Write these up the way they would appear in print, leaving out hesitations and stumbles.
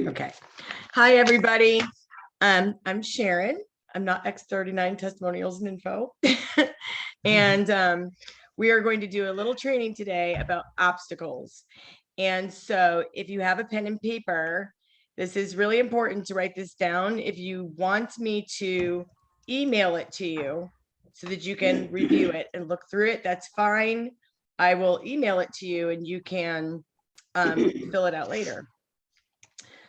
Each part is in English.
Okay. Hi, everybody. I'm Sharon. I'm not X39 Testimonials and Info. And we are going to do a little training today about obstacles. And so if you have a pen and paper, this is really important to write this down. If you want me to email it to you so that you can review it and look through it, that's fine. I will email it to you and you can fill it out later.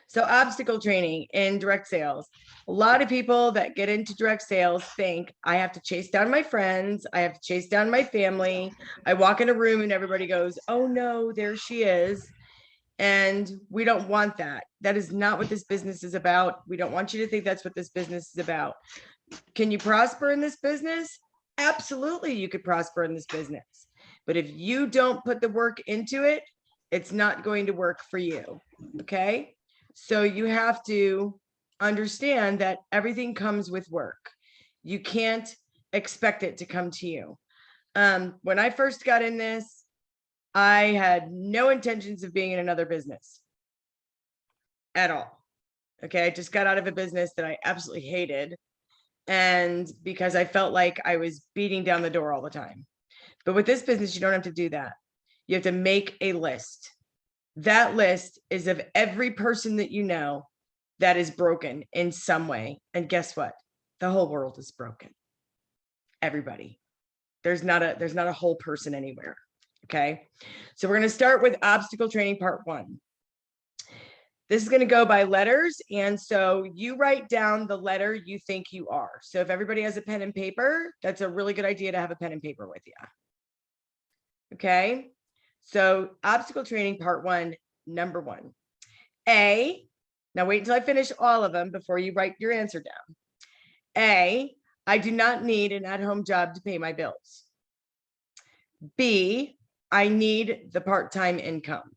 So obstacle training in direct sales. A lot of people that get into direct sales think I have to chase down my friends. I have to chase down my family. I walk in a room and everybody goes, oh no, there she is. And we don't want that. That is not what this business is about. We don't want you to think that's what this business is about. Can you prosper in this business? Absolutely, you could prosper in this business. But if you don't put the work into it, it's not going to work for you. Okay? So you have to understand that everything comes with work. You can't expect it to come to you. When I first got in this, I had no intentions of being in another business at all. Okay, I just got out of a business that I absolutely hated. And because I felt like I was beating down the door all the time. But with this business, you don't have to do that. You have to make a list. That list is of every person that you know that is broken in some way. And guess what? The whole world is broken. Everybody. There's not a whole person anywhere. Okay. So we're going to start with obstacle training part 1. This is going to go by letters. And so you write down the letter you think you are. So if everybody has a pen and paper, that's a really good idea to have a pen and paper with you. Okay. So obstacle training part 1, number 1. A, now wait until I finish all of them before you write your answer down. A, I do not need an at-home job to pay my bills. B, I need the part-time income.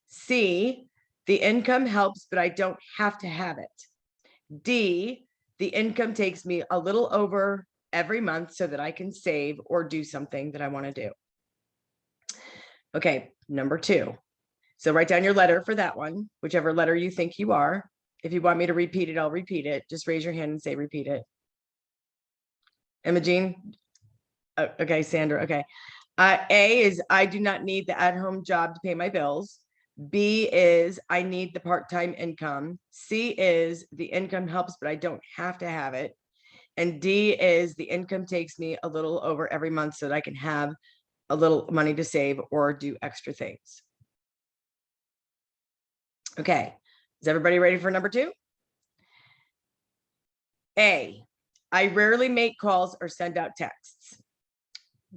C, the income helps, but I don't have to have it. D, the income takes me a little over every month so that I can save or do something that I want to do. Okay, number 2. So write down your letter for that one, whichever letter you think you are. If you want me to repeat it, I'll repeat it. Just raise your hand and say repeat it. Imogene? Oh, okay, Sandra, okay. A is I do not need the at-home job to pay my bills. B is I need the part-time income. C is the income helps, but I don't have to have it. And D is the income takes me a little over every month so that I can have a little money to save or do extra things. Okay, is everybody ready for number 2? A, I rarely make calls or send out texts.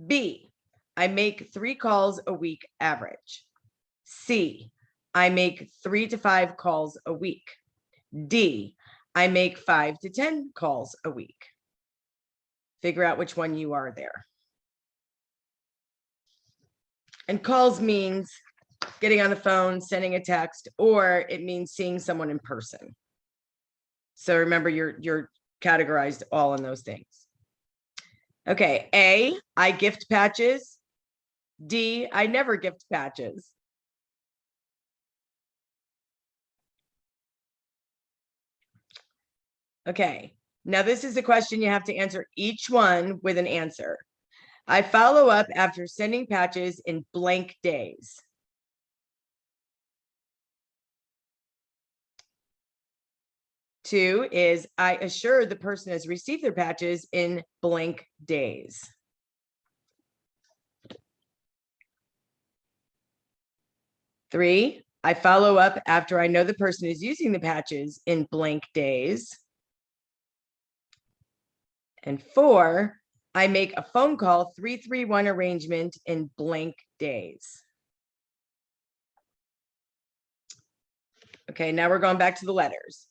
B, I make 3 calls a week average. C, I make 3 to 5 calls a week. D, I make 5 to 10 calls a week. Figure out which one you are there. And calls means getting on the phone, sending a text, or it means seeing someone in person. So remember, you're categorized all in those things. Okay, A, I gift patches. D, I never gift patches. Okay, now this is a question you have to answer each one with an answer. I follow up after sending patches in blank days. Two is I assure the person has received their patches in blank days. Three, I follow up after I know the person is using the patches in blank days. And 4, I make a phone call 331 arrangement in blank days. Okay, now we're going back to the letters.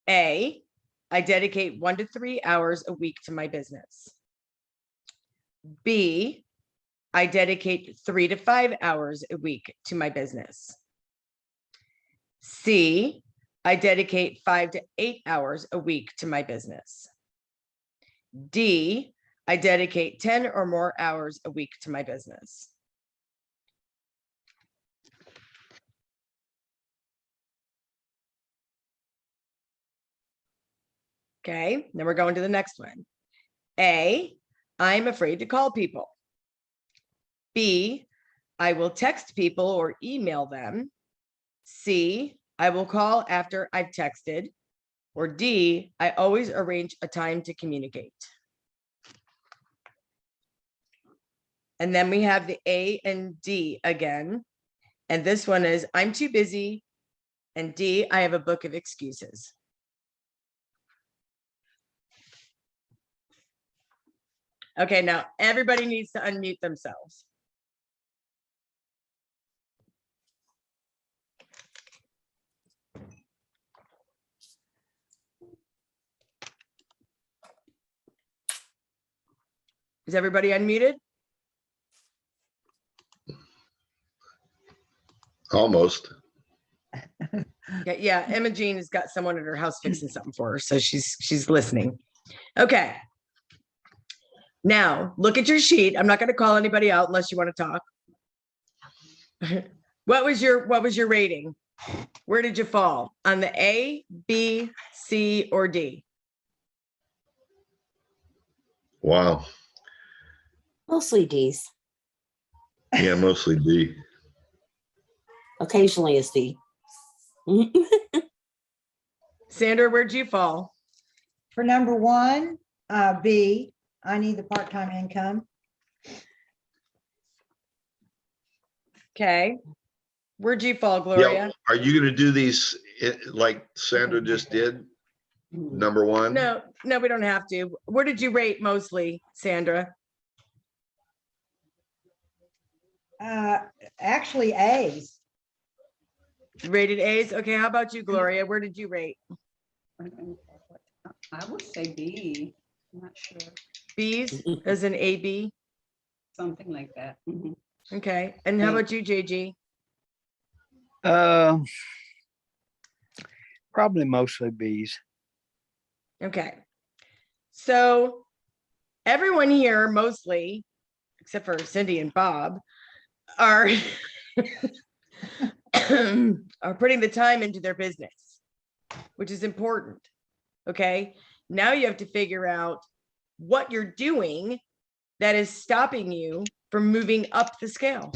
A, I dedicate 1 to 3 hours a week to my business. B, I dedicate 3 to 5 hours a week to my business. C, I dedicate 5 to 8 hours a week to my business. D, I dedicate 10 or more hours a week to my business. Okay, then we're going to the next one. A, I'm afraid to call people. B, I will text people or email them. C, I will call after I've texted. Or D, I always arrange a time to communicate. And then we have the A and D again. And this one is, I'm too busy. And D, I have a book of excuses. Okay, now everybody needs to unmute themselves. Is everybody unmuted? Almost. Yeah, Emma Jean has got someone at her house fixing something for her, so she's listening. Okay. Now look at your sheet. I'm not going to call anybody out unless you want to talk. What was your rating? Where did you fall? On the A, B, C, or D? Wow. Mostly D's. Yeah, mostly D. Occasionally it's D. Sandra, where'd you fall? For number one, B, I need the part-time income. Okay. Where'd you fall, Gloria? Yeah, are you going to do these like Sandra just did? Number one? No, we don't have to. Where did you rate mostly, Sandra? Actually A's. Rated A's. Okay, how about you, Gloria? Where did you rate? I would say B. I'm not sure. B's as an A, B. Something like that. Mhm. Okay. And how about you, JG? Probably mostly B's. Okay. So everyone here, mostly, except for Cindy and Bob, are are putting the time into their business, which is important. Okay. Now you have to figure out what you're doing that is stopping you from moving up the scale.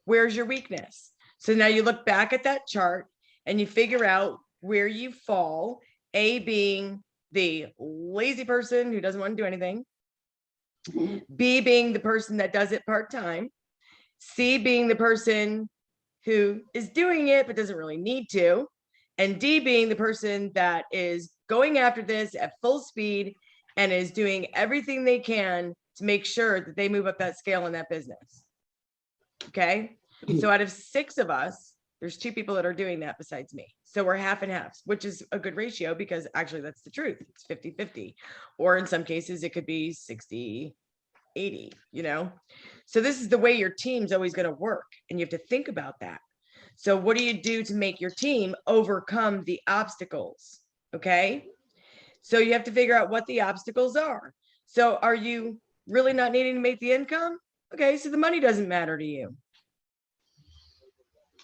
Where's your weakness? So now you look back at that chart and you figure out where you fall. A being the lazy person who doesn't want to do anything. B being the person that does it part-time. C being the person who is doing it but doesn't really need to. And D being the person that is going after this at full speed and is doing everything they can to make sure that they move up that scale in that business. Okay. So out of 6 of us, there's 2 people that are doing that besides me. So we're half and half, which is a good ratio because actually that's the truth. It's 50-50. Or in some cases, it could be 60-80, you know? So this is the way your team's always going to work. And you have to think about that. So what do you do to make your team overcome the obstacles? Okay. So you have to figure out what the obstacles are. So are you really not needing to make the income? Okay. So the money doesn't matter to you.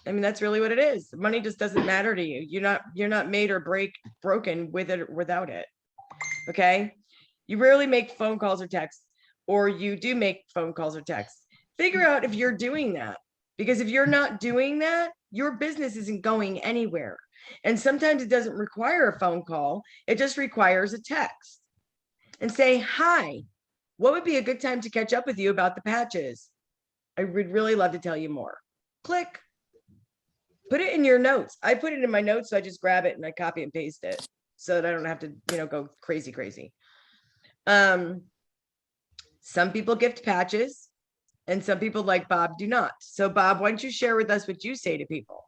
I mean, that's really what it is. The money just doesn't matter to you. You're not made or broken with it or without it. Okay. You rarely make phone calls or texts, or you do make phone calls or texts. Figure out if you're doing that, because if you're not doing that, your business isn't going anywhere. And sometimes it doesn't require a phone call. It just requires a text and say, hi, what would be a good time to catch up with you about the patches? I would really love to tell you more. Click. Put it in your notes. I put it in my notes, so I just grab it and I copy and paste it so that I don't have to, go crazy. Some people gift patches and some people like Bob do not. So Bob, why don't you share with us what you say to people?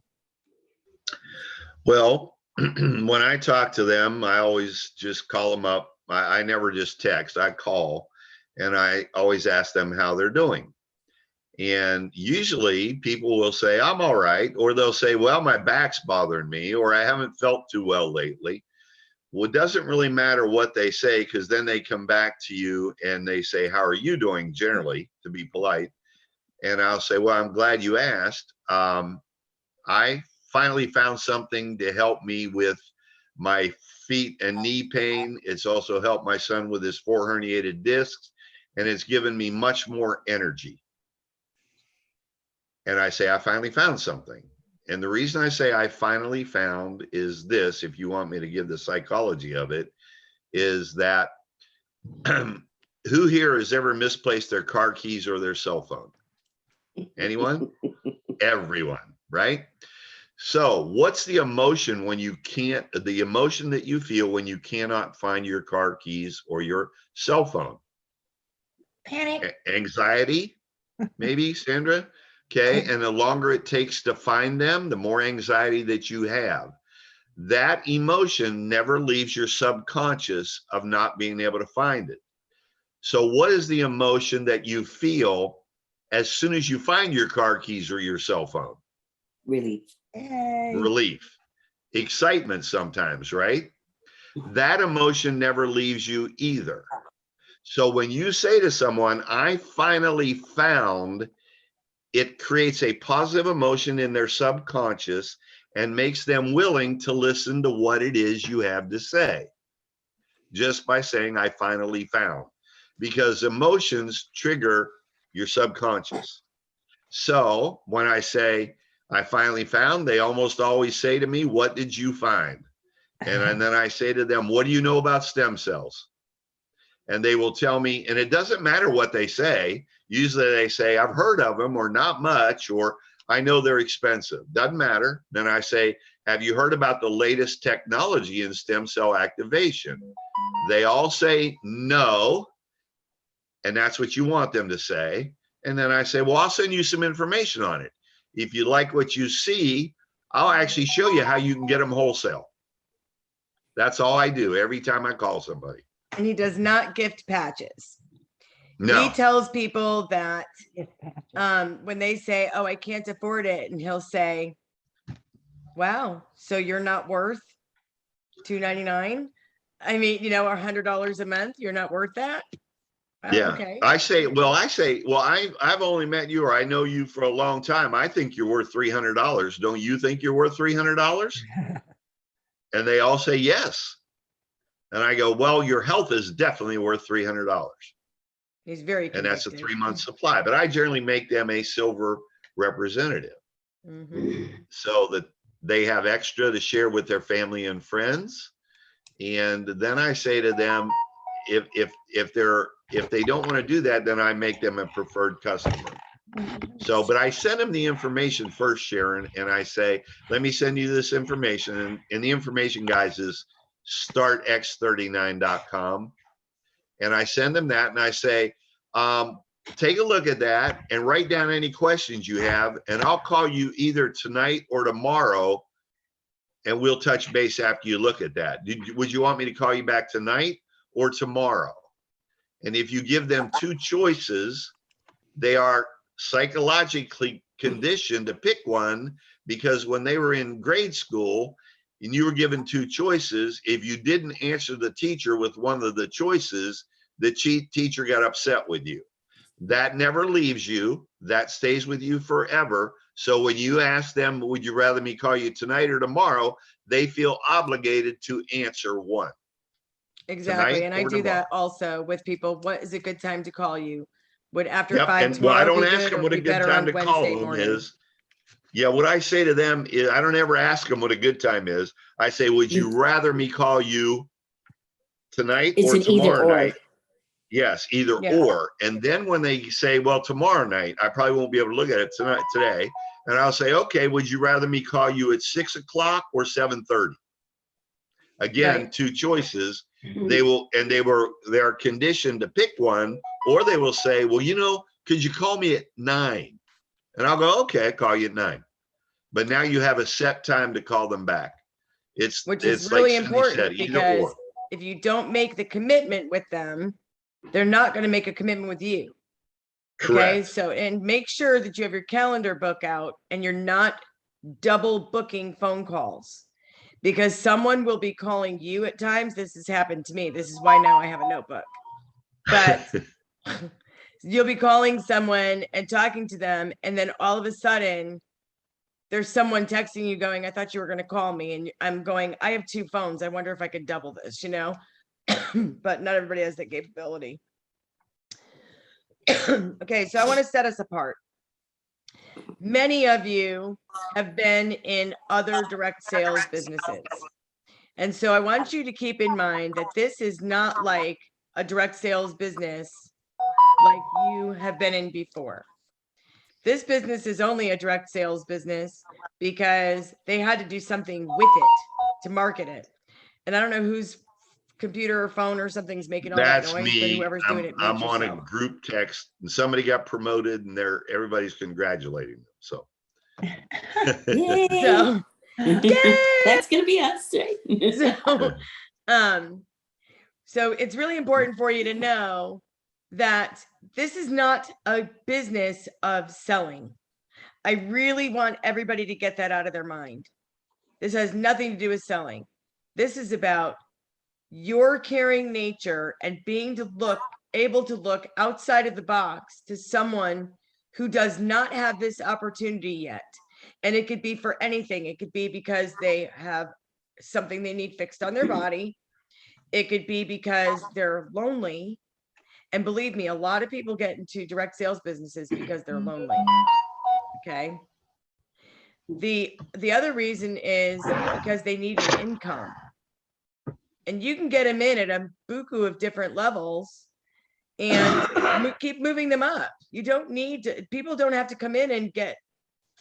Well, when I talk to them, I always just call them up. I never just text, I call, and I always ask them how they're doing. And usually people will say, I'm all right. Or they'll say, well, my back's bothering me, or I haven't felt too well lately. Well, it doesn't really matter what they say, because then they come back to you and they say, how are you doing generally, to be polite? And I'll say, well, I'm glad you asked. I finally found something to help me with my feet and knee pain. It's also helped my son with his 4 herniated discs, and it's given me much more energy. And I say, I finally found something. And the reason I say I finally found is this, if you want me to give the psychology of it, is that who here has ever misplaced their car keys or their cell phone? Anyone? Everyone, right? So what's the emotion when you can't, the emotion that you feel when you cannot find your car keys or your cell phone? Panic. Anxiety, maybe, Sandra? Okay, and the longer it takes to find them, the more anxiety that you have. That emotion never leaves your subconscious of not being able to find it. So what is the emotion that you feel as soon as you find your car keys or your cell phone? Relief. Yay. Relief, excitement sometimes, right? That emotion never leaves you either. So when you say to someone, I finally found, it creates a positive emotion in their subconscious and makes them willing to listen to what it is you have to say. Just by saying, I finally found, because emotions trigger your subconscious. So when I say, I finally found, they almost always say to me, what did you find? And then I say to them, what do you know about stem cells? And they will tell me, and it doesn't matter what they say. Usually they say, I've heard of them, or not much, or I know they're expensive. Doesn't matter. Then I say, have you heard about the latest technology in stem cell activation? They all say no. And that's what you want them to say. And then I say, well, I'll send you some information on it. If you like what you see, I'll actually show you how you can get them wholesale. That's all I do every time I call somebody. And he does not gift patches. No. He tells people that Gift patches. when they say, oh, I can't afford it, and he'll say, wow, so you're not worth $2.99? I mean, you know, $100 a month, you're not worth that? Oh, Yeah. okay. I say, well, I've only met you, or I know you for a long time. I think you're worth $300. Don't you think you're worth $300? And they all say yes. And I go, well, your health is definitely worth $300. He's very And that's a convicted. 3-month supply. But I generally make them a silver representative Mhm. so that they have extra to share with their family and friends. And then I say to them, if they don't want to do that, then I make them a preferred customer. So, but I send them the information first, Sharon, and I say, let me send you this information. And the information, guys, is startx39.com. And I send them that and I say, take a look at that and write down any questions you have. And I'll call you either tonight or tomorrow, and we'll touch base after you look at that. Would you want me to call you back tonight or tomorrow? And if you give them 2 choices, they are psychologically conditioned to pick one, because when they were in grade school and you were given 2 choices, if you didn't answer the teacher with one of the choices, the teacher got upset with you. That never leaves you. That stays with you forever. So when you ask them, would you rather me call you tonight or tomorrow, they feel obligated to answer one. Exactly. Tonight And I or do tomorrow. that also with people. What is a good time to call you? Would after Yep. 5 And well, I tomorrow don't be ask good, them or what a be good better time on to call Wednesday them morning? is. Yeah, what I say to them is, I don't ever ask them what a good time is. I say, would you rather me call you tonight It's or an either tomorrow or. night? Yes, either Yeah. or. And then when they say, well, tomorrow night, I probably won't be able to look at it today. And I'll say, okay, would you rather me call you at 6 o'clock or 7:30? Again, Right. 2 choices. They're conditioned to pick one, or they will say, well, you know, could you call me at 9? And I'll go, okay, I'll call you at 9. But now you have a set time to call them back. Which is It's really like Cindy said, important, either because or. if you don't make the commitment with them, they're not going to make a commitment with you. Okay. Correct. So, and make sure that you have your calendar book out and you're not double booking phone calls, because someone will be calling you at times. This has happened to me. This is why now I have a notebook. But you'll be calling someone and talking to them, and then all of a sudden there's someone texting you going, I thought you were going to call me. And I'm going, I have 2 phones. I wonder if I could double this, but not everybody has that capability. Okay, so I want to set us apart. Many of you have been in other direct sales businesses. And so I want you to keep in mind that this is not like a direct sales business like you have been in before. This business is only a direct sales business because they had to do something with it to market it. And I don't know whose computer or phone or something's making all that That's noise, but me. whoever's doing it, mute I'm on a yourself. group text and somebody got promoted and everybody's congratulating them. So. Yay. So, That's gonna be us, right? so it's really important for you to know that this is not a business of selling. I really want everybody to get that out of their mind. This has nothing to do with selling. This is about your caring nature and being able to look outside of the box to someone who does not have this opportunity yet. And it could be for anything. It could be because they have something they need fixed on their body. It could be because they're lonely. And believe me, a lot of people get into direct sales businesses because they're lonely. Okay. The other reason is because they need an income. And you can get them in at a buku of different levels and keep moving them up. You don't need to, people don't have to come in and get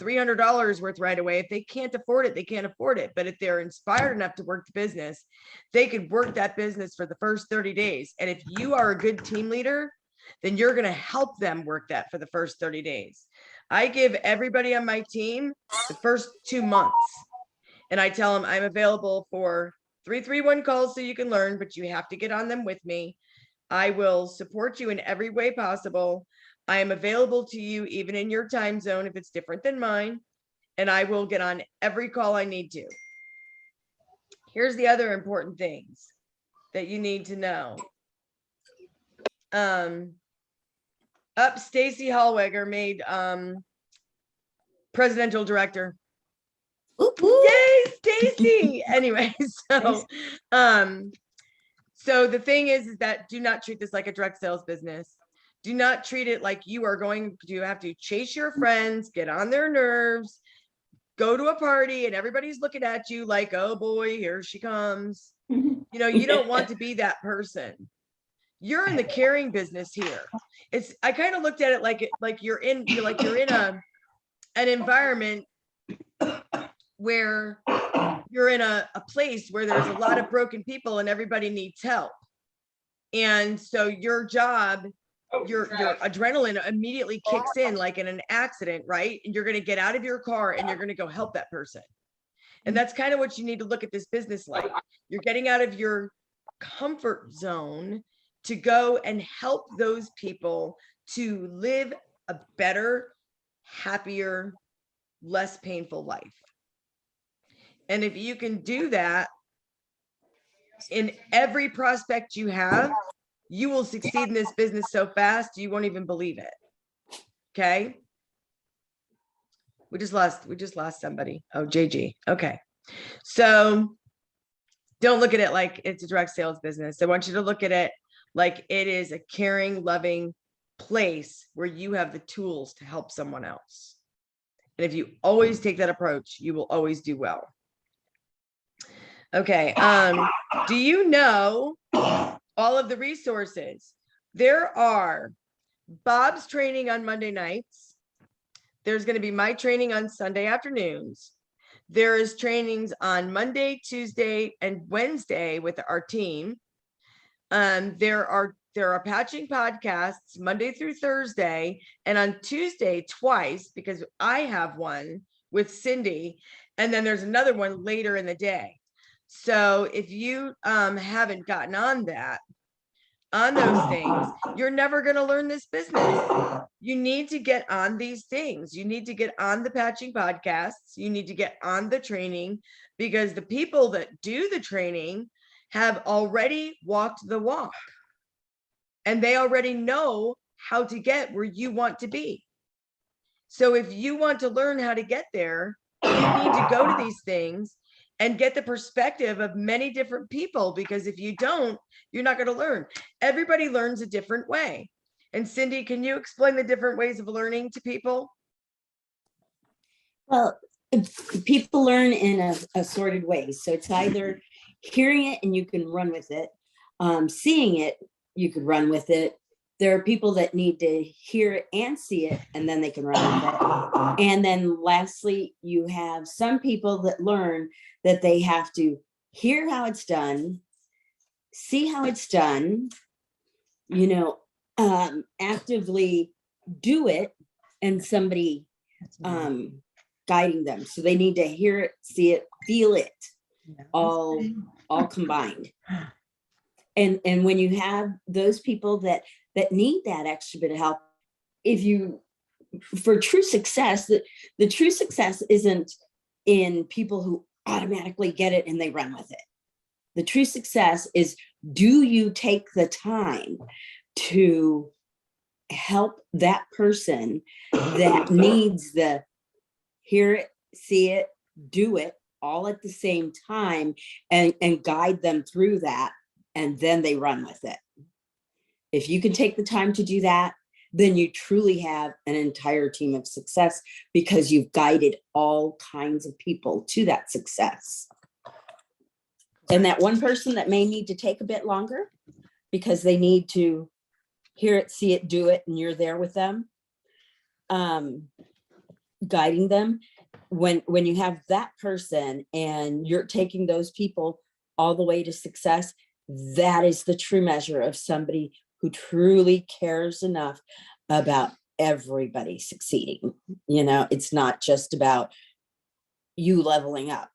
$300 worth right away. If they can't afford it, they can't afford it. But if they're inspired enough to work the business, they could work that business for the first 30 days. And if you are a good team leader, then you're going to help them work that for the first 30 days. I give everybody on my team the first 2 months and I tell them I'm available for 331 calls so you can learn, but you have to get on them with me. I will support you in every way possible. I am available to you even in your time zone if it's different than mine, and I will get on every call I need to. Here's the other important things that you need to know. Stacy Hallweger made presidential director. Whoop, whoop. Yay, Stacy! Anyway, so the thing is that do not treat this like a direct sales business. Do not treat it like you are going to have to chase your friends, get on their nerves, go to a party and everybody's looking at you like, oh boy, here she comes. You don't want to be that person. You're in the caring business here. I kind of looked at it like you're in an environment where you're in a place where there's a lot of broken people and everybody needs help. And so your job, your adrenaline immediately kicks in like in an accident, right? And you're going to get out of your car and you're going to go help that person. And that's kind of what you need to look at this business like. You're getting out of your comfort zone to go and help those people to live a better, happier, less painful life. And if you can do that in every prospect you have, you will succeed in this business so fast you won't even believe it. Okay. We just lost somebody. Oh, JG. Okay. So don't look at it like it's a direct sales business. I want you to look at it like it is a caring, loving place where you have the tools to help someone else. And if you always take that approach, you will always do well. Okay. Do you know all of the resources? There are Bob's training on Monday nights. There's going to be my training on Sunday afternoons. There is trainings on Monday, Tuesday, and Wednesday with our team. There are patching podcasts Monday through Thursday, and on Tuesday twice, because I have one with Cindy, and then there's another one later in the day. So if you haven't gotten on those things, you're never going to learn this business. You need to get on these things. You need to get on the patching podcasts. You need to get on the training, because the people that do the training have already walked the walk and they already know how to get where you want to be. So if you want to learn how to get there, you need to go to these things and get the perspective of many different people, because if you don't, you're not going to learn. Everybody learns a different way. And Cindy, can you explain the different ways of learning to people? Well, people learn in a assorted ways. So it's either hearing it and you can run with it, seeing it, you could run with it. There are people that need to hear it and see it, and then they can run with it. And then lastly, you have some people that learn that they have to hear how it's done, see how it's done, you know, actively do it, and somebody guiding them. So they need to hear it, see it, feel it, all combined. And when you have those people that need that extra bit of help, for true success, the true success isn't in people who automatically get it and they run with it. The true success is, do you take the time to help that person that needs the hear it, see it, do it all at the same time, and guide them through that, and then they run with it. If you can take the time to do that, then you truly have an entire team of success, because you've guided all kinds of people to that success. And that one person that may need to take a bit longer because they need to hear it, see it, do it, and you're there with them, guiding them. When you have that person and you're taking those people all the way to success, that is the true measure of somebody who truly cares enough about everybody succeeding. You know, it's not just about you leveling up.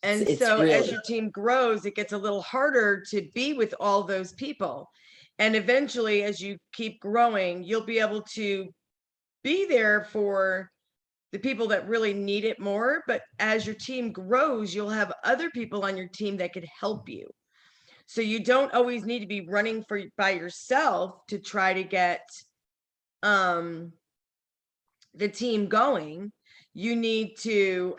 And so as your team grows, it gets a little harder to be with all those people. And eventually, as you keep growing, you'll be able to be there for the people that really need it more. But as your team grows, you'll have other people on your team that could help you. So you don't always need to be running by yourself to try to get the team going. You need to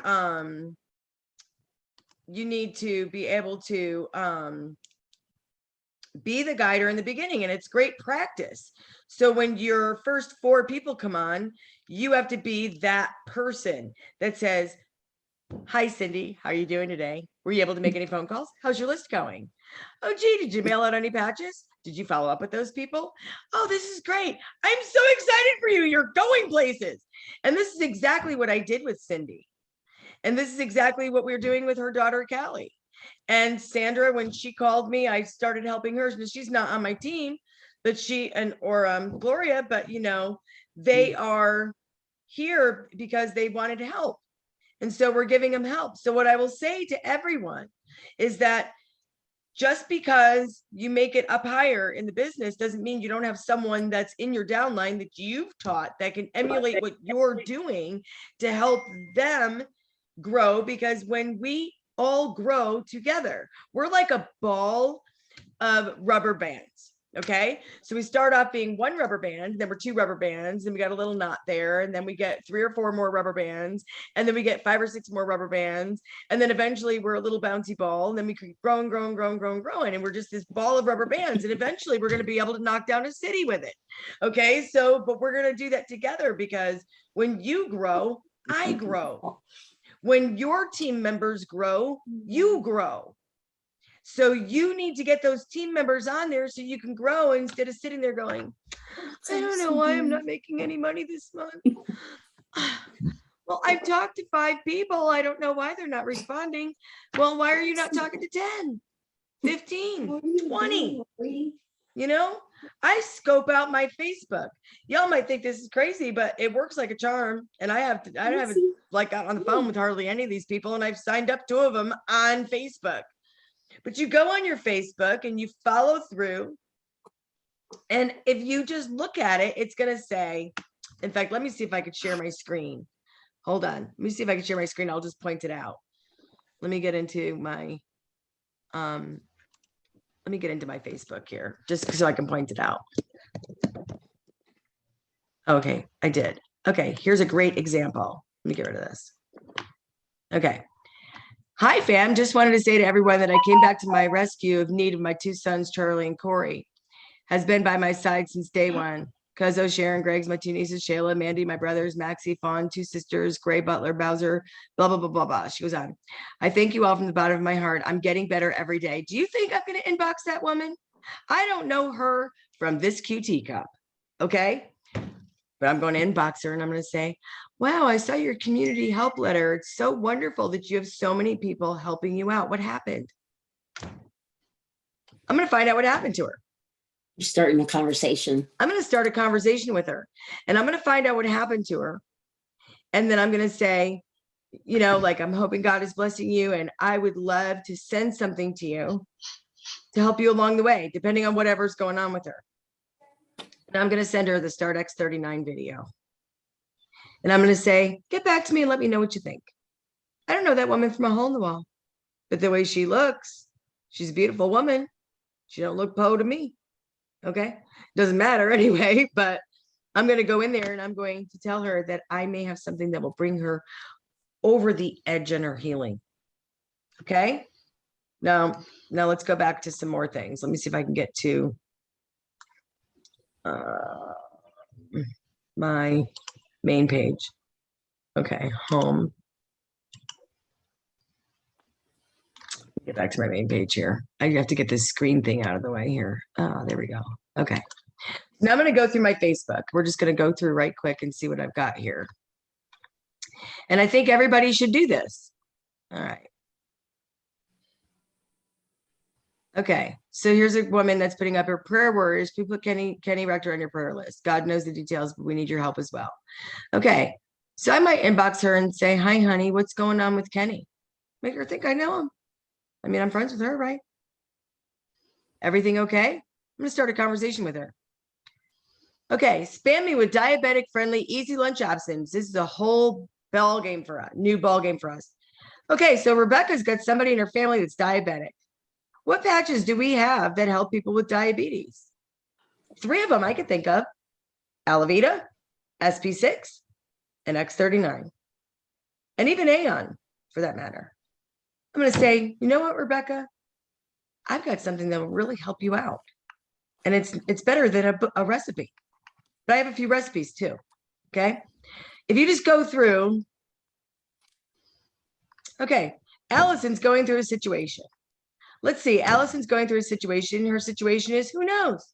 be able to be the guider in the beginning, and it's great practice. So when your first 4 people come on, you have to be that person that says, "Hi, Cindy, how are you doing today? Were you able to make any phone calls? How's your list going? Oh, gee, did you mail out any patches? Did you follow up with those people? Oh, this is great. I'm so excited for you. You're going places." And this is exactly what I did with Cindy. And this is exactly what we were doing with her daughter, Callie. And Sandra, when she called me, I started helping her. She's not on my team, but Gloria, but you know, they are here because they wanted help. And so we're giving them help. So what I will say to everyone is that just because you make it up higher in the business doesn't mean you don't have someone that's in your downline that you've taught that can emulate what you're doing to help them grow. Because when we all grow together, we're like a ball of rubber bands. Okay, so we start off being 1 rubber band, then we're 2 rubber bands, and we got a little knot there, and then we get 3 or 4 more rubber bands, and then we get 5 or 6 more rubber bands, and then eventually we're a little bouncy ball, and then we keep growing, and we're just this ball of rubber bands, and eventually we're going to be able to knock down a city with it. Okay, so but we're going to do that together, because when you grow, I grow. When your team members grow, you grow. So you need to get those team members on there so you can grow, instead of sitting there going, "I don't know why I'm not making any money this month. Well, I've talked to 5 people. I don't know why they're not responding." Well, why are you not talking to 10, 15, 20? You know, I scope out my Facebook. Y'all might think this is crazy, but it works like a charm. And I haven't like got on the phone with hardly any of these people, and I've signed up 2 of them on Facebook. But you go on your Facebook and you follow through. And if you just look at it, it's going to say, in fact, let me see if I could share my screen. Hold on. Let me see if I can share my screen. I'll just point it out. Let me get into my, Facebook here, just so I can point it out. Okay, I did. Okay, here's a great example. Let me get rid of this. Okay. Hi, fam. Just wanted to say to everyone that I came back to my rescue of need of my two sons, Charlie and Corey. Has been by my side since day one. Cuzzo, Sharon, Greg's, my two nieces, Shayla, Mandy, my brothers, Maxie, Fawn, two sisters, Gray, Butler, Bowser, blah, blah, blah, blah, blah. She goes on. I thank you all from the bottom of my heart. I'm getting better every day. Do you think I'm going to inbox that woman? I don't know her from this QT cup. Okay. But I'm going to inbox her and I'm going to say, wow, I saw your community help letter. It's so wonderful that you have so many people helping you out. What happened? I'm going to find out what happened to her. You're starting a conversation. I'm going to start a conversation with her and I'm going to find out what happened to her. And then I'm going to say, you know, like, I'm hoping God is blessing you. And I would love to send something to you to help you along the way, depending on whatever's going on with her. And I'm going to send her the Start X39 video. And I'm going to say, get back to me and let me know what you think. I don't know that woman from a hole in the wall, but the way she looks, she's a beautiful woman. She don't look po to me. Okay. Doesn't matter anyway, but I'm going to go in there and I'm going to tell her that I may have something that will bring her over the edge in her healing. Okay. Now let's go back to some more things. Let me see if I can get to my main page. Okay. Home. Get back to my main page here. I have to get this screen thing out of the way here. Oh, there we go. Okay. Now I'm going to go through my Facebook. We're just going to go through right quick and see what I've got here. And I think everybody should do this. All right. Okay. So here's a woman that's putting up her prayer warriors. People put Kenny Rector on your prayer list. God knows the details, but we need your help as well. Okay. So I might inbox her and say, hi, honey, what's going on with Kenny? Make her think I know him. I mean, I'm friends with her, right? Everything okay? I'm going to start a conversation with her. Okay, spam me with diabetic friendly, easy lunch options. This is a whole ball game for us, new ball game for us. Okay, so Rebecca's got somebody in her family that's diabetic. What patches do we have that help people with diabetes? 3 of them I could think of: Alavita, SP6, and X39, and even Aeon for that matter. I'm going to say, you know what, Rebecca? I've got something that will really help you out. And it's better than a recipe. But I have a few recipes too. Okay. If you just go through. Okay. Allison's going through a situation. Let's see. Allison's going through a situation. Her situation is, who knows?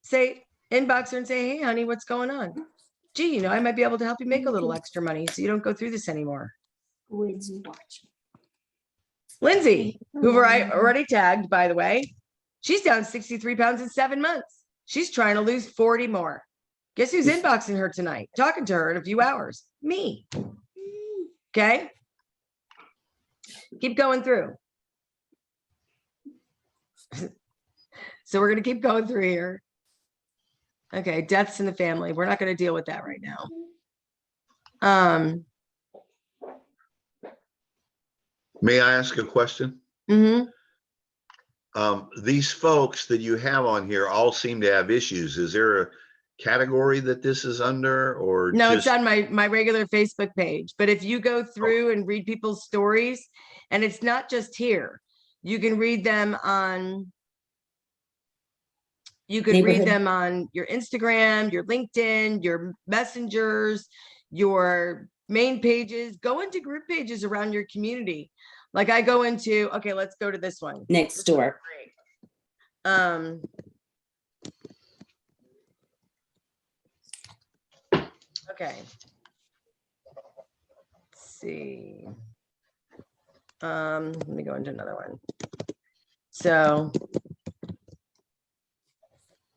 Say, inbox her and say, hey, honey, what's going on? Gee, you know, I might be able to help you make a little extra money so you don't go through this anymore. Lindsay, who I already tagged, by the way, she's down 63 pounds in 7 months. She's trying to lose 40 more. Guess who's inboxing her tonight? Talking to her in a few hours. Me. Okay. Keep going through. So we're going to keep going through here. Okay. Deaths in the family. We're not going to deal with that right now. May I ask a question? Mm-hmm. These folks that you have on here all seem to have issues. Is there a category that this is under, or No, just... it's on my regular Facebook page. But if you go through and read people's stories, and it's not just here, you can read them on, read them on your Instagram, your LinkedIn, your messengers, your main pages. Go into group pages around your community. Like I go into, okay, let's go to this one. Next door. Okay. Let's see. Let me go into another one. So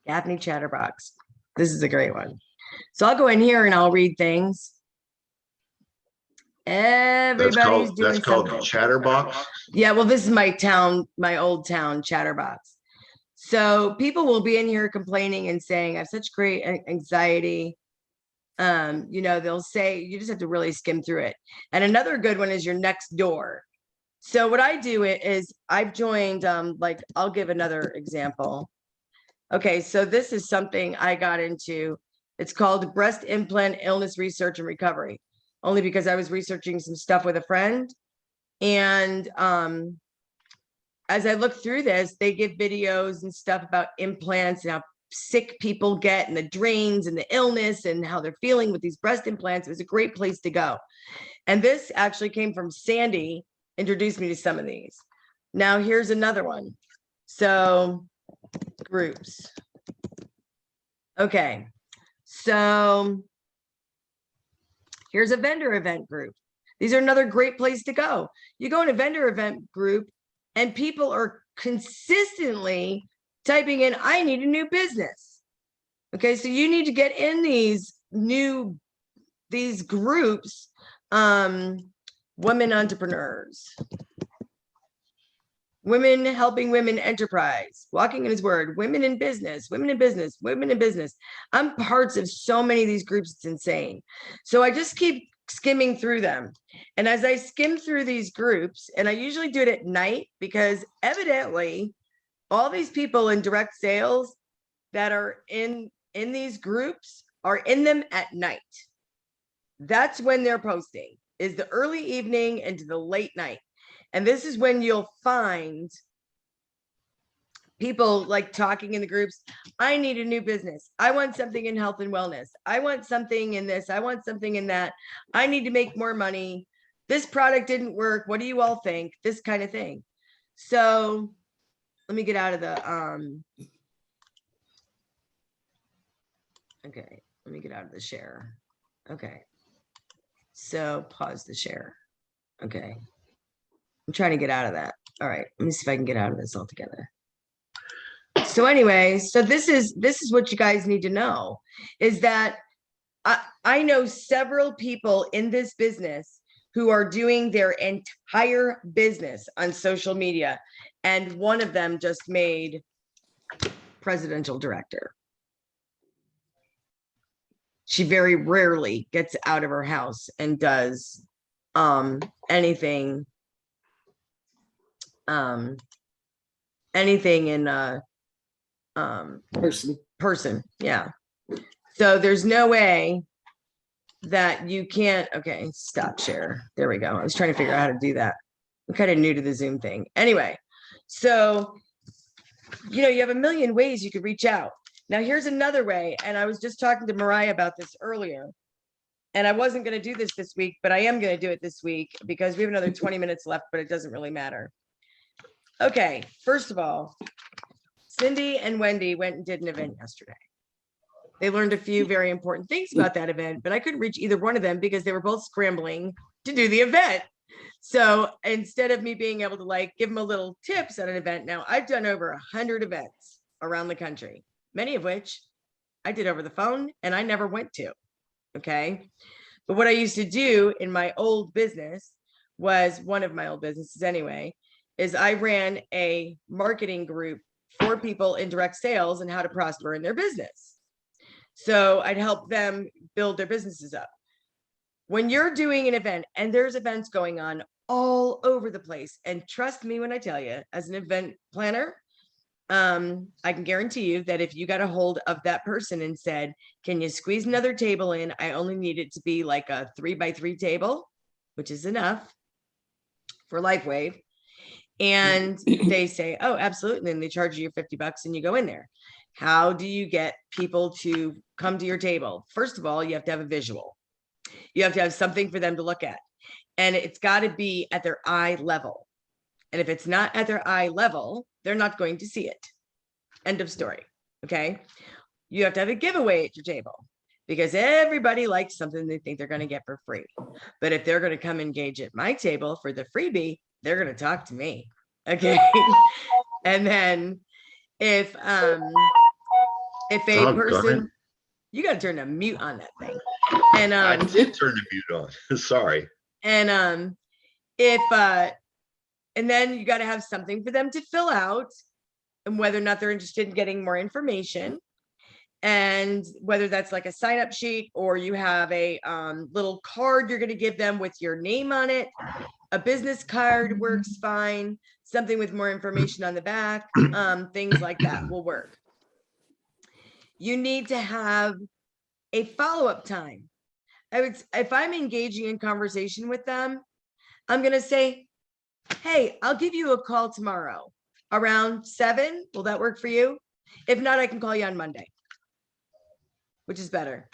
Gaffney Chatterbox. This is a great one. So I'll go in here and I'll read things. Everybody's doing that's called something. Chatterbox. Yeah, well, this is my old town Chatterbox. So people will be in here complaining and saying, I have such great anxiety. You know, they'll say, you just have to really skim through it. And another good one is your next door. So what I do is I've joined, like, I'll give another example. Okay, so this is something I got into. It's called Breast Implant Illness Research and Recovery. only because I was researching some stuff with a friend. And as I look through this, they give videos and stuff about implants and how sick people get and the drains and the illness and how they're feeling with these breast implants. It was a great place to go. And this actually came from Sandy, introduced me to some of these. Now here's another one. So groups. Okay, so here's a vendor event group. These are another great place to go. You go in a vendor event group and people are consistently typing in, I need a new business. Okay, so you need to get in these groups, women entrepreneurs, women helping women enterprise, walking in his word, women in business, women in business, women in business. I'm parts of so many of these groups, it's insane. So I just keep skimming through them. And as I skim through these groups, and I usually do it at night because evidently all these people in direct sales that are in these groups are in them at night. That's when they're posting, is the early evening into the late night. And this is when you'll find people like talking in the groups. I need a new business. I want something in health and wellness. I want something in this. I want something in that. I need to make more money. This product didn't work. What do you all think? This kind of thing. So let me get out of the, okay, let me get out of the share. Okay. So pause the share. Okay. I'm trying to get out of that. All right, let me see if I can get out of this altogether. So anyway, so this is what you guys need to know, is that I know several people in this business who are doing their entire business on social media. And one of them just made presidential director. She very rarely gets out of her house and does anything in person. Yeah. So there's no way that you can't. Okay, stop share. There we go. I was trying to figure out how to do that. I'm kind of new to the Zoom thing. Anyway, so you have a million ways you could reach out. Now here's another way, and I was just talking to Mariah about this earlier, and I wasn't going to do this week, but I am going to do it this week because we have another 20 minutes left, but it doesn't really matter. Okay, first of all, Cindy and Wendy went and did an event yesterday. They learned a few very important things about that event, but I couldn't reach either one of them because they were both scrambling to do the event. So instead of me being able to give them a little tips at an event, now I've done over 100 events around the country, many of which I did over the phone and I never went to. Okay. But what I used to do in my old business was, one of my old businesses anyway, is I ran a marketing group for people in direct sales and how to prosper in their business. So I'd help them build their businesses up. When you're doing an event, and there's events going on all over the place, and trust me when I tell you, as an event planner, I can guarantee you that if you got a hold of that person and said, can you squeeze another table in? I only need it to be like a 3x3 table, which is enough for Lifewave. And they say, oh, absolutely. And then they charge you $50 and you go in there. How do you get people to come to your table? First of all, you have to have a visual. You have to have something for them to look at. And it's got to be at their eye level. And if it's not at their eye level, they're not going to see it. End of story. Okay. You have to have a giveaway at your table because everybody likes something they think they're going to get for free. But if they're going to come engage at my table for the freebie, they're going to talk to me. Okay. And then if a person, you got to turn a mute on that thing. And I did turn the mute on. Sorry. And and then you got to have something for them to fill out, and whether or not they're interested in getting more information, and whether that's like a sign up sheet or you have a little card you're going to give them with your name on it. A business card works fine. Something with more information on the back, things like that will work. You need to have a follow-up time. if I'm engaging in conversation with them, I'm gonna say, hey, I'll give you a call tomorrow around 7. Will that work for you? If not, I can call you on Monday, which is better.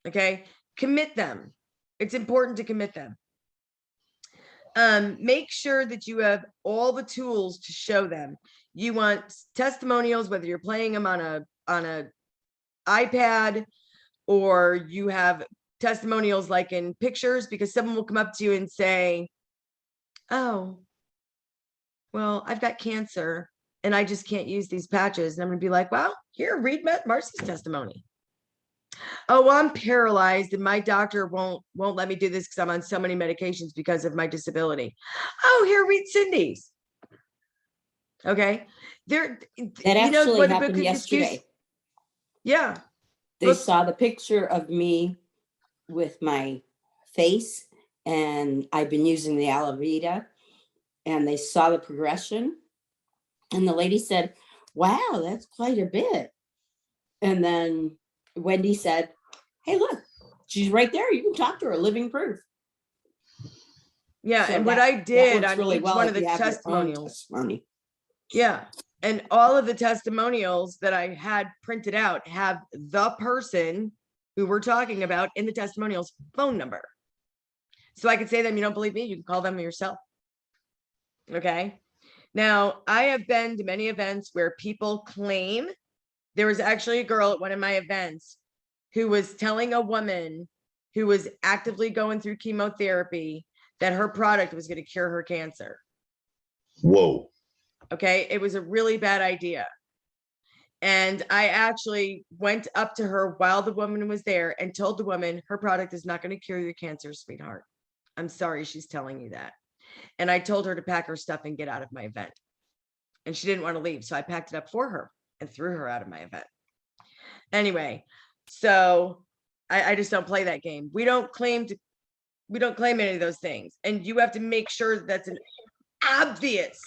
Okay, commit them. It's important to commit them. Make sure that you have all the tools to show them. You want testimonials, whether you're playing them on a iPad or you have testimonials like in pictures, because someone will come up to you and say, oh, well, I've got cancer and I just can't use these patches. And I'm gonna be like, well, here, read Marcy's testimony. Oh, well, I'm paralyzed and my doctor won't let me do this because I'm on so many medications because of my disability. Oh, here, read Cindy's. Okay. There, That you know actually what a happened good excuse. yesterday. Yeah. They Look- saw the picture of me with my face, and I've been using the aloe vera, and they saw the progression. And the lady said, wow, that's quite a bit. And then Wendy said, hey, look, she's right there. You can talk to her, living proof. Yeah. So And what that- I that did works on really each well one if of the you have your own testimonials. testimony. Yeah. And all of the testimonials that I had printed out have the person who we're talking about in the testimonials phone number. So I could say to them, you don't believe me, you can call them yourself. Okay. Now, I have been to many events where people claim, there was actually a girl at one of my events who was telling a woman who was actively going through chemotherapy that her product was going to cure her cancer. Whoa. Okay. It was a really bad idea. And I actually went up to her while the woman was there and told the woman, her product is not going to cure your cancer, sweetheart. I'm sorry she's telling you that. And I told her to pack her stuff and get out of my event. And she didn't want to leave. So I packed it up for her and threw her out of my event. Anyway, so I just don't play that game. We don't claim any of those things. And you have to make sure that's an obvious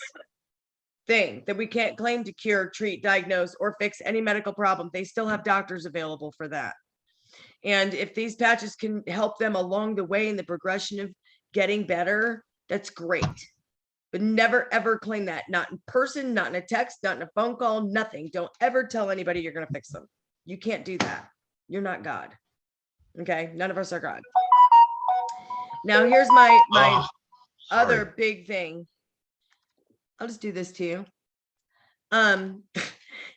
thing that we can't claim to cure, treat, diagnose, or fix any medical problem. They still have doctors available for that. And if these patches can help them along the way in the progression of getting better, that's great. But never, ever claim that. Not in person, not in a text, not in a phone call, nothing. Don't ever tell anybody you're going to fix them. You can't do that. You're not God. Okay? None of us are God. Now, here's my Oh, other sorry. big thing. I'll just do this to you.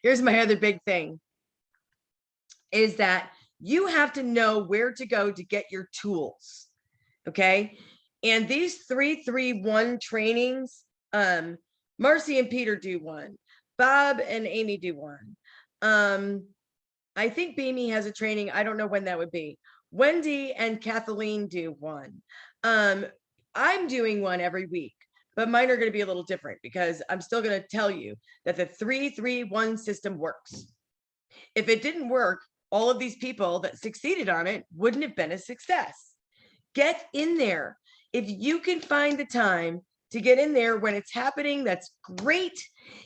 Here's my other big thing is that you have to know where to go to get your tools. Okay. And these 3-3-1 trainings, Marcy and Peter do one, Bob and Amy do one. I think Beamy has a training. I don't know when that would be. Wendy and Kathleen do one. I'm doing one every week, but mine are going to be a little different because I'm still going to tell you that the 3-3-1 system works. If it didn't work, all of these people that succeeded on it wouldn't have been a success. Get in there. If you can find the time to get in there when it's happening, that's great.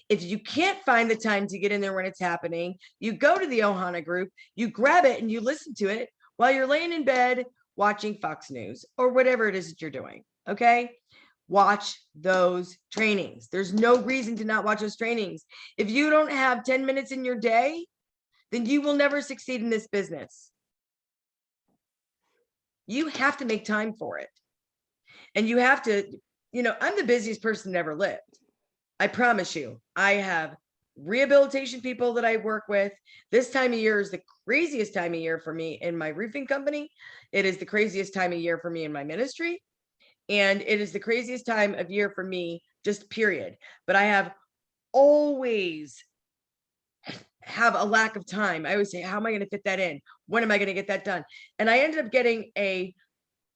If you can't find the time to get in there when it's happening, you go to the Ohana group, you grab it and you listen to it while you're laying in bed watching Fox News or whatever it is that you're doing. Okay. Watch those trainings. There's no reason to not watch those trainings. If you don't have 10 minutes in your day, then you will never succeed in this business. You have to make time for it. And you have to, I'm the busiest person that ever lived. I promise you, I have rehabilitation people that I work with. This time of year is the craziest time of year for me in my roofing company. It is the craziest time of year for me in my ministry. And it is the craziest time of year for me, just period. But I have always have a lack of time. I always say, how am I going to fit that in? When am I going to get that done? And I ended up getting a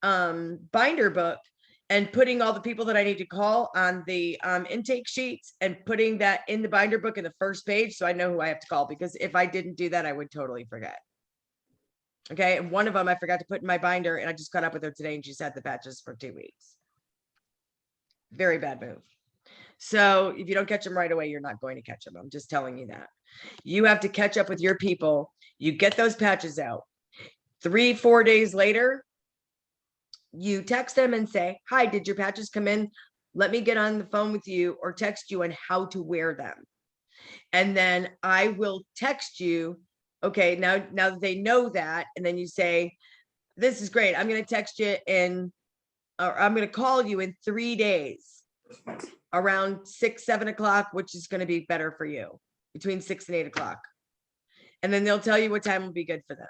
binder book and putting all the people that I need to call on the intake sheets and putting that in the binder book in the first page. So I know who I have to call, because if I didn't do that, I would totally forget. Okay. And one of them I forgot to put in my binder, and I just caught up with her today and she's had the patches for 2 weeks. Very bad move. So if you don't catch them right away, you're not going to catch them. I'm just telling you that. You have to catch up with your people. You get those patches out. 3-4 days later, you text them and say, hi, did your patches come in? Let me get on the phone with you or text you on how to wear them. And then I will text you. Okay, now that they know that, and then you say, this is great. I'm going to text you or I'm going to call you in 3 days around 6, 7 o'clock, which is going to be better for you, between 6 and 8 o'clock. And then they'll tell you what time will be good for them.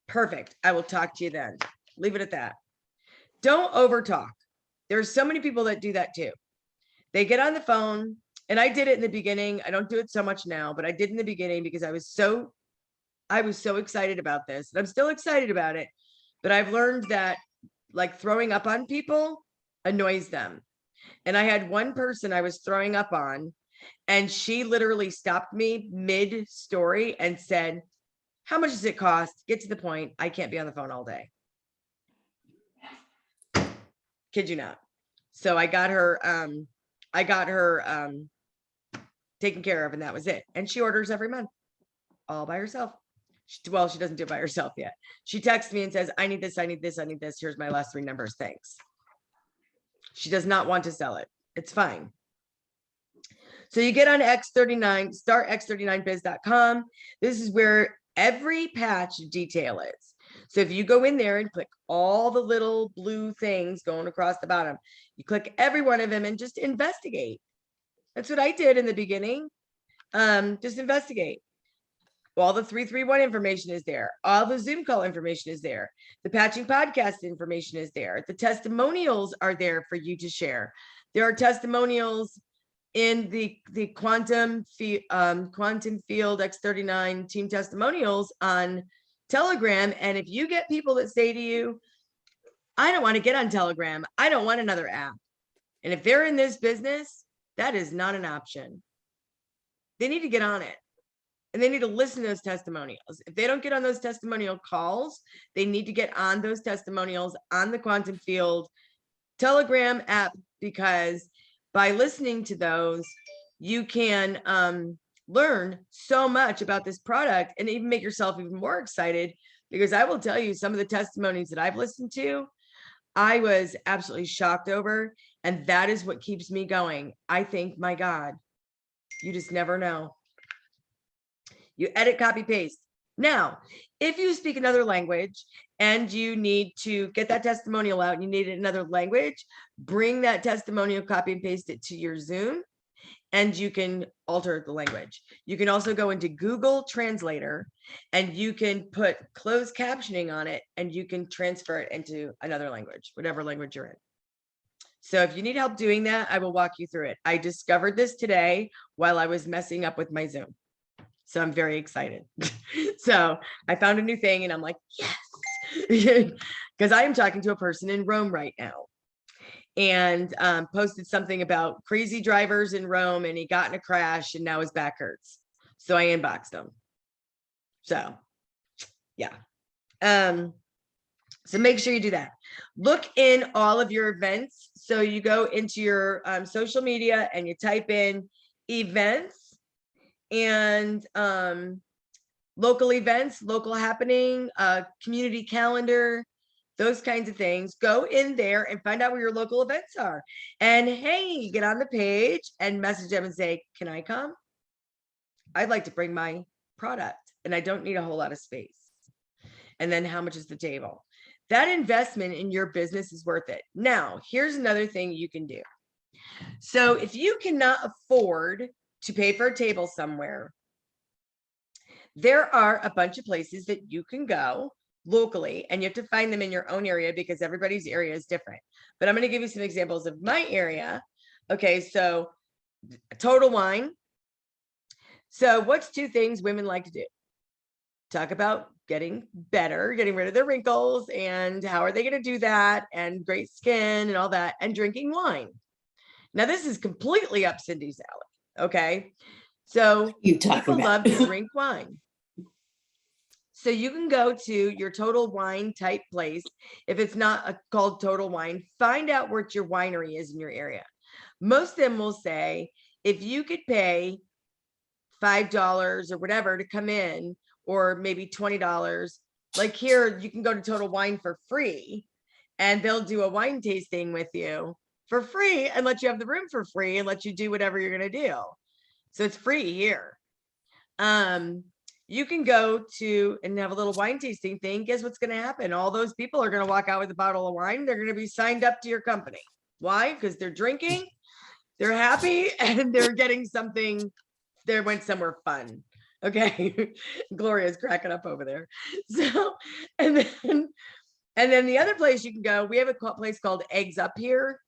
Perfect. I will talk to you then. Leave it at that. Don't over talk. There's so many people that do that too. They get on the phone, and I did it in the beginning. I don't do it so much now, but I did in the beginning because I was so excited about this, and I'm still excited about it. But I've learned that like throwing up on people annoys them. And I had one person I was throwing up on, and she literally stopped me mid-story and said, how much does it cost? Get to the point. I can't be on the phone all day. Kid you not. So I got her taken care of, and that was it. And she orders every month all by herself. Well, she doesn't do it by herself yet. She texts me and says, I need this, I need this, I need this. Here's my last 3 numbers. Thanks. She does not want to sell it. It's fine. So you get on X39, startx39biz.com. This is where every patch detail is. So if you go in there and click all the little blue things going across the bottom, you click every one of them and just investigate. That's what I did in the beginning. Just investigate. All the 331 information is there. All the Zoom call information is there. The patching podcast information is there. The testimonials are there for you to share. There are testimonials in the quantum field X39 team testimonials on Telegram. And if you get people that say to you, I don't want to get on Telegram, I don't want another app. And if they're in this business, that is not an option. They need to get on it. And they need to listen to those testimonials. If they don't get on those testimonial calls, they need to get on those testimonials on the Quantum Field Telegram app, because by listening to those, you can learn so much about this product and even make yourself even more excited. Because I will tell you, some of the testimonies that I've listened to, I was absolutely shocked over. And that is what keeps me going. I think, my God, you just never know. You edit, copy, paste. Now, if you speak another language and you need to get that testimonial out and you need it in another language, bring that testimonial, copy and paste it to your Zoom, and you can alter the language. You can also go into Google Translator and you can put closed captioning on it, and you can transfer it into another language, whatever language you're in. So if you need help doing that, I will walk you through it. I discovered this today while I was messing up with my Zoom. So I'm very excited. So I found a new thing and I'm like, yes, because I am talking to a person in Rome right now, and posted something about crazy drivers in Rome, and he got in a crash and now his back hurts. So I inboxed him. So yeah. So make sure you do that. Look in all of your events. So you go into your social media and you type in events and local events, local happening, community calendar, those kinds of things. Go in there and find out where your local events are. And hey, get on the page and message them and say, can I come? I'd like to bring my product and I don't need a whole lot of space. And then how much is the table? That investment in your business is worth it. Now, here's another thing you can do. So if you cannot afford to pay for a table somewhere, there are a bunch of places that you can go locally, and you have to find them in your own area because everybody's area is different. But I'm going to give you some examples of my area. Okay, so Total Wine. So what's 2 things women like to do? Talk about getting better, getting rid of their wrinkles, and how are they going to do that, and great skin and all that, and drinking wine. Now, this is completely up Cindy's alley. Okay, so people love to drink wine. So you can go to your Total Wine type place. If it's not called Total Wine, find out where your winery is in your area. Most of them will say, if you could pay $5 or whatever to come in, or maybe $20, like here, you can go to Total Wine for free and they'll do a wine tasting with you for free and let you have the room for free and let you do whatever you're going to do. So it's free here. You can go to and have a little wine tasting thing. Guess what's going to happen? All those people are going to walk out with a bottle of wine. They're going to be signed up to your company. Why? Because they're drinking, they're happy, and they're getting something. They went somewhere fun. Okay. Gloria's cracking up over there. So, and then the other place you can go, we have a place called Eggs Up here.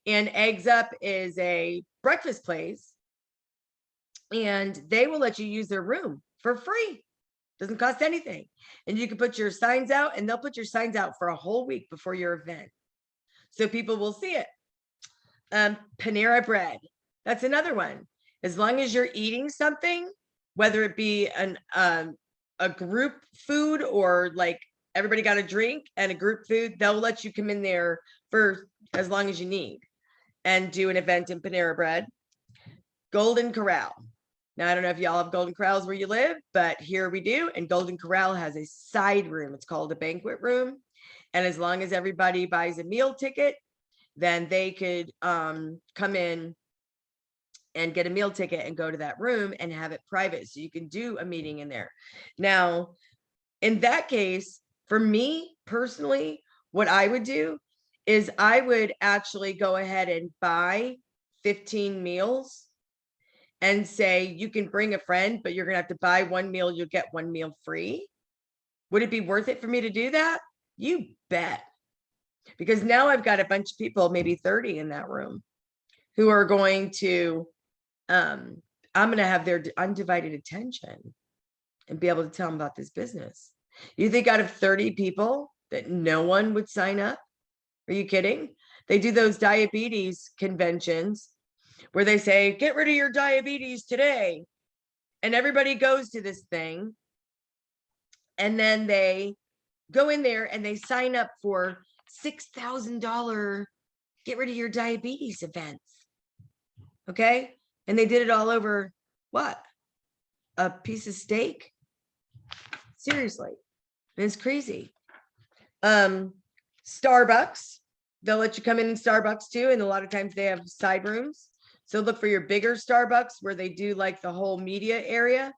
And Eggs Up is a breakfast place. And they will let you use their room for free. Doesn't cost anything. And you can put your signs out, and they'll put your signs out for a whole week before your event. So people will see it. Panera Bread. That's another one. As long as you're eating something, whether it be a group food or like everybody got a drink and a group food, they'll let you come in there for as long as you need and do an event in Panera Bread. Golden Corral. Now, I don't know if y'all have Golden Corrals where you live, but here we do. And Golden Corral has a side room. It's called a banquet room. And as long as everybody buys a meal ticket, then they could come in and get a meal ticket and go to that room and have it private. So you can do a meeting in there. Now, in that case, for me personally, what I would do is I would actually go ahead and buy 15 meals and say, you can bring a friend, but you're going to have to buy one meal. You'll get one meal free. Would it be worth it for me to do that? You bet. Because now I've got a bunch of people, maybe 30 in that room, who are going to, I'm going to have their undivided attention and be able to tell them about this business. You think out of 30 people that no one would sign up? Are you kidding? They do those diabetes conventions where they say, get rid of your diabetes today. And everybody goes to this thing. And then they go in there and they sign up for $6,000 get rid of your diabetes events. Okay. And they did it all over what? A piece of steak? Seriously. And it's crazy. Starbucks, they'll let you come in Starbucks too. And a lot of times they have side rooms. So look for your bigger Starbucks where they do like the whole media area.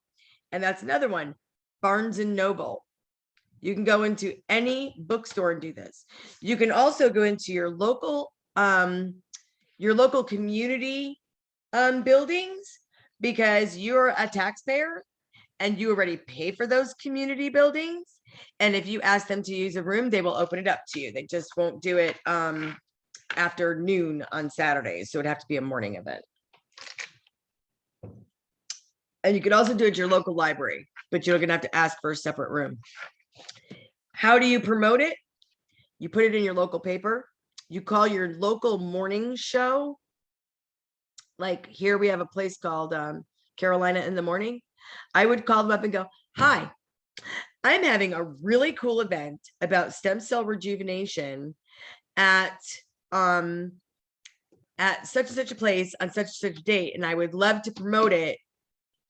And that's another one, Barnes and Noble. You can go into any bookstore and do this. You can also go into your local community buildings, because you're a taxpayer and you already pay for those community buildings. And if you ask them to use a room, they will open it up to you. They just won't do it after noon on Saturdays. So it'd have to be a morning event. And you could also do it at your local library, but you're going to have to ask for a separate room. How do you promote it? You put it in your local paper. You call your local morning show. Like here we have a place called Carolina in the Morning. I would call them up and go, hi, I'm having a really cool event about stem cell rejuvenation at such and such a place on such and such a date. And I would love to promote it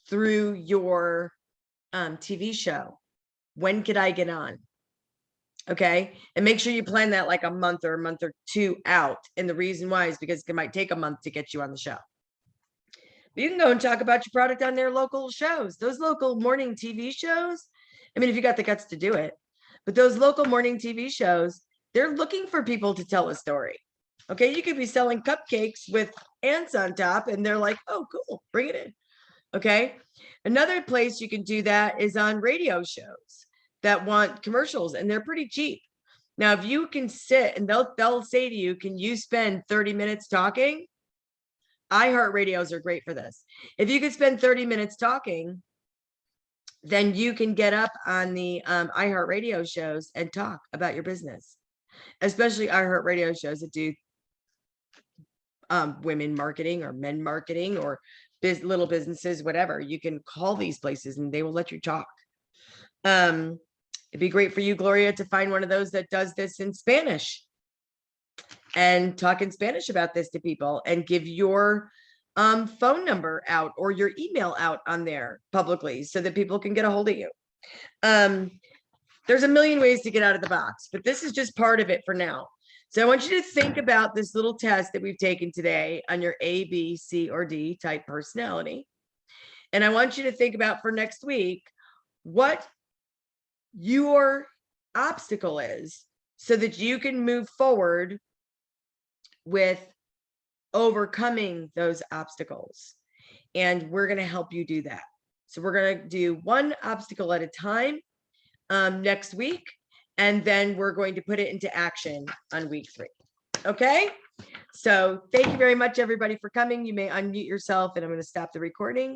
through your TV show. When could I get on? Okay. And make sure you plan that like a month or two out. And the reason why is because it might take a month to get you on the show. But you can go and talk about your product on their local shows, those local morning TV shows. I mean, if you got the guts to do it, but those local morning TV shows, they're looking for people to tell a story. Okay. You could be selling cupcakes with ants on top and they're like, oh, cool, bring it in. Okay. Another place you can do that is on radio shows that want commercials, and they're pretty cheap. Now, if you can sit and they'll say to you, can you spend 30 minutes talking? iHeart radios are great for this. If you could spend 30 minutes talking, then you can get up on the iHeart radio shows and talk about your business, especially iHeart radio shows that do women marketing or men marketing or little businesses, whatever. You can call these places and they will let you talk. It'd be great for you, Gloria, to find one of those that does this in Spanish and talk in Spanish about this to people and give your phone number out or your email out on there publicly so that people can get a hold of you. There's a million ways to get out of the box, but this is just part of it for now. So I want you to think about this little test that we've taken today on your A, B, C, or D type personality. And I want you to think about for next week what your obstacle is so that you can move forward with overcoming those obstacles. And we're going to help you do that. So we're going to do one obstacle at a time next week. And then we're going to put it into action on week 3. Okay. So thank you very much, everybody, for coming. You may unmute yourself, and I'm going to stop the recording.